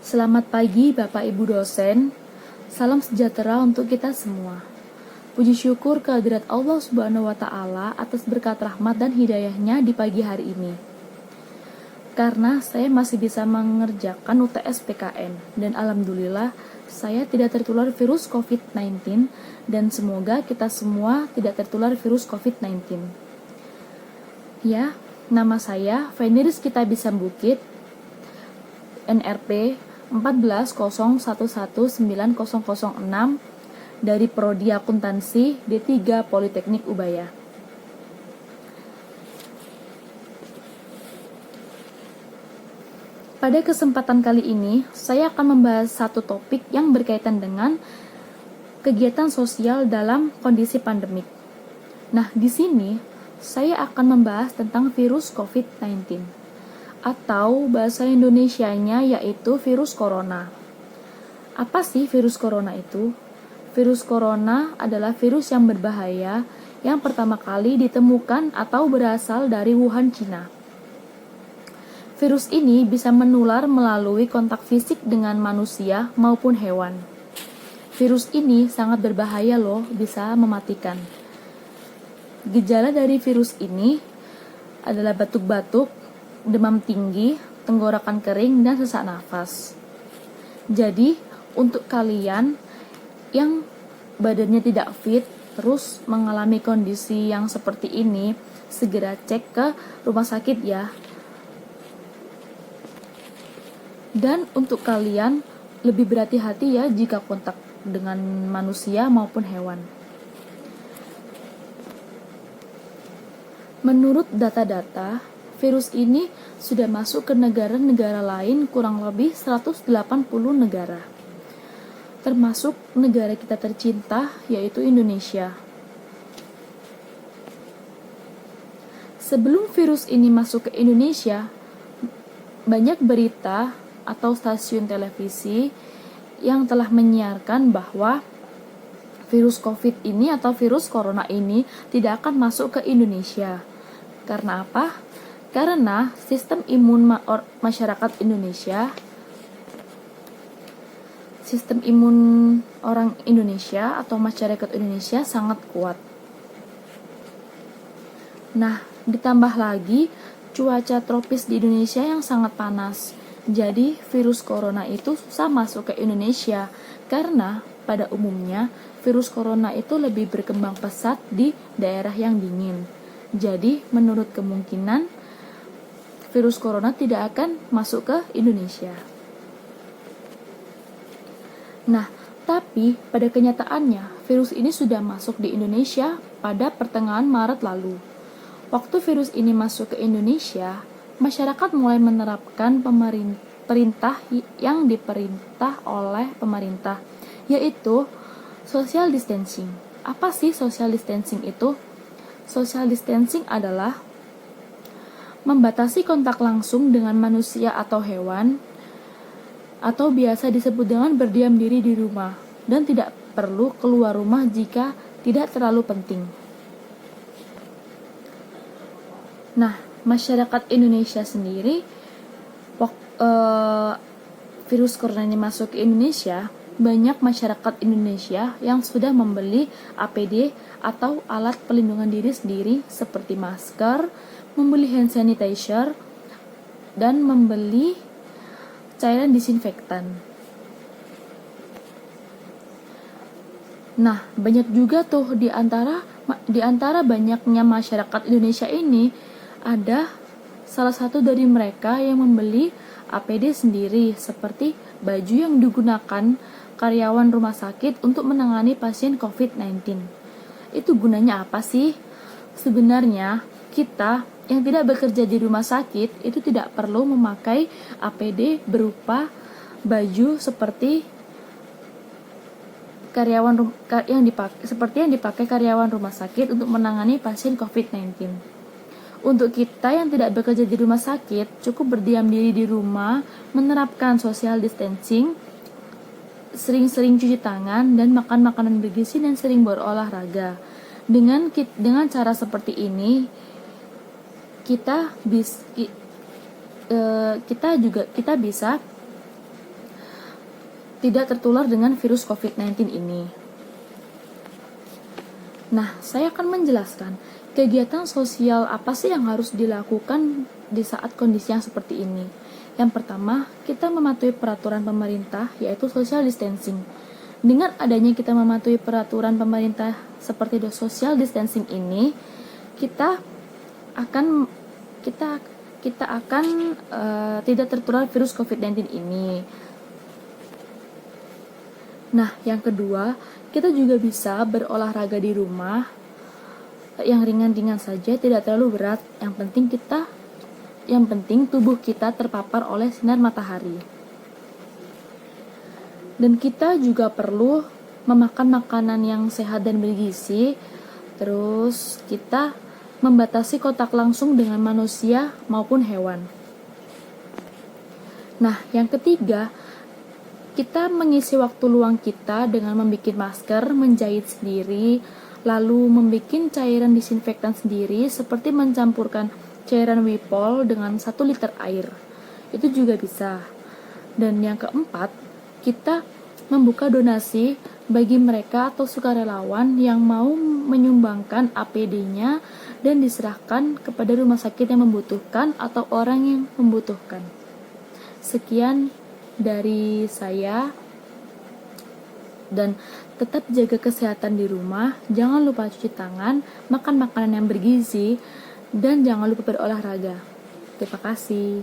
Selamat pagi Bapak Ibu dosen. Salam sejahtera untuk kita semua. Puji syukur kehadirat Allah Subhanahu wa taala atas berkat rahmat dan hidayahnya di pagi hari ini. Karena saya masih bisa mengerjakan UTS PKN dan alhamdulillah saya tidak tertular virus COVID-19 dan semoga kita semua tidak tertular virus COVID-19. Ya, nama saya Feni Rizkita Bisam Bukit, NRP 1401190006 dari Prodi Akuntansi D3 Politeknik Ubaya. Pada kesempatan kali ini, saya akan membahas satu topik yang berkaitan dengan kegiatan sosial dalam kondisi pandemik. Nah, di sini saya akan membahas tentang virus COVID-19 atau bahasa Indonesianya yaitu virus corona. Apa sih virus corona itu? Virus corona adalah virus yang berbahaya yang pertama kali ditemukan atau berasal dari Wuhan, Cina. Virus ini bisa menular melalui kontak fisik dengan manusia maupun hewan. Virus ini sangat berbahaya loh, bisa mematikan. Gejala dari virus ini adalah batuk-batuk, demam tinggi, tenggorokan kering, dan sesak nafas. Jadi, untuk kalian yang badannya tidak fit, terus mengalami kondisi yang seperti ini, segera cek ke rumah sakit ya. Dan untuk kalian, lebih berhati-hati ya jika kontak dengan manusia maupun hewan. Menurut data-data, virus ini sudah masuk ke negara-negara lain kurang lebih 180 negara. Termasuk negara kita tercinta yaitu Indonesia. Sebelum virus ini masuk ke Indonesia, banyak berita atau stasiun televisi yang telah menyiarkan bahwa virus COVID ini atau virus corona ini tidak akan masuk ke Indonesia. Karena apa? Karena sistem imun masyarakat Indonesia, sistem imun orang Indonesia atau masyarakat Indonesia sangat kuat. Nah, ditambah lagi cuaca tropis di Indonesia yang sangat panas. Jadi, virus corona itu susah masuk ke Indonesia karena pada umumnya virus corona itu lebih berkembang pesat di daerah yang dingin. Jadi, menurut kemungkinan virus corona tidak akan masuk ke Indonesia. Nah, tapi pada kenyataannya virus ini sudah masuk di Indonesia pada pertengahan Maret lalu. Waktu virus ini masuk ke Indonesia, masyarakat mulai menerapkan perintah yang diperintah oleh pemerintah, yaitu social distancing. Apa sih social distancing itu? Social distancing adalah membatasi kontak langsung dengan manusia atau hewan, atau biasa disebut dengan berdiam diri di rumah, dan tidak perlu keluar rumah jika tidak terlalu penting. Nah, masyarakat Indonesia sendiri, virus corona ini masuk ke Indonesia, banyak masyarakat Indonesia yang sudah membeli APD atau alat pelindungan diri sendiri seperti masker, membeli hand sanitizer, dan membeli cairan disinfektan. Nah, banyak juga tuh di antara banyaknya masyarakat Indonesia ini ada salah satu dari mereka yang membeli APD sendiri seperti baju yang digunakan karyawan rumah sakit untuk menangani pasien COVID-19. Itu gunanya apa sih? Sebenarnya kita yang tidak bekerja di rumah sakit itu tidak perlu memakai APD berupa baju seperti yang dipakai karyawan rumah sakit untuk menangani pasien COVID-19. Untuk kita yang tidak bekerja di rumah sakit, cukup berdiam diri di rumah, menerapkan social distancing, sering-sering cuci tangan, dan makan makanan bergizi dan sering berolahraga. Dengan cara seperti ini, kita bisa tidak tertular dengan virus COVID-19 ini. Nah, saya akan menjelaskan kegiatan sosial apa sih yang harus dilakukan di saat kondisi yang seperti ini. Yang pertama, kita mematuhi peraturan pemerintah, yaitu social distancing. Dengan adanya kita mematuhi peraturan pemerintah seperti social distancing ini, kita akan tidak tertular virus COVID-19 ini. Nah, yang kedua, kita juga bisa berolahraga di rumah yang ringan-ringan saja, tidak terlalu berat. Yang penting tubuh kita terpapar oleh sinar matahari. Dan kita juga perlu memakan makanan yang sehat dan bergizi. Terus kita membatasi kontak langsung dengan manusia maupun hewan. Nah, yang ketiga, kita mengisi waktu luang kita dengan membuat masker, menjahit sendiri, lalu membuat cairan disinfektan sendiri, seperti mencampurkan cairan Wipol dengan 1 liter air. Itu juga bisa. Dan yang keempat, kita membuka donasi bagi mereka atau sukarelawan yang mau menyumbangkan APD-nya dan diserahkan kepada rumah sakit yang membutuhkan atau orang yang membutuhkan. Sekian dari saya, dan tetap jaga kesehatan di rumah, jangan lupa cuci tangan, makan makanan yang bergizi, dan jangan lupa berolahraga. Terima kasih.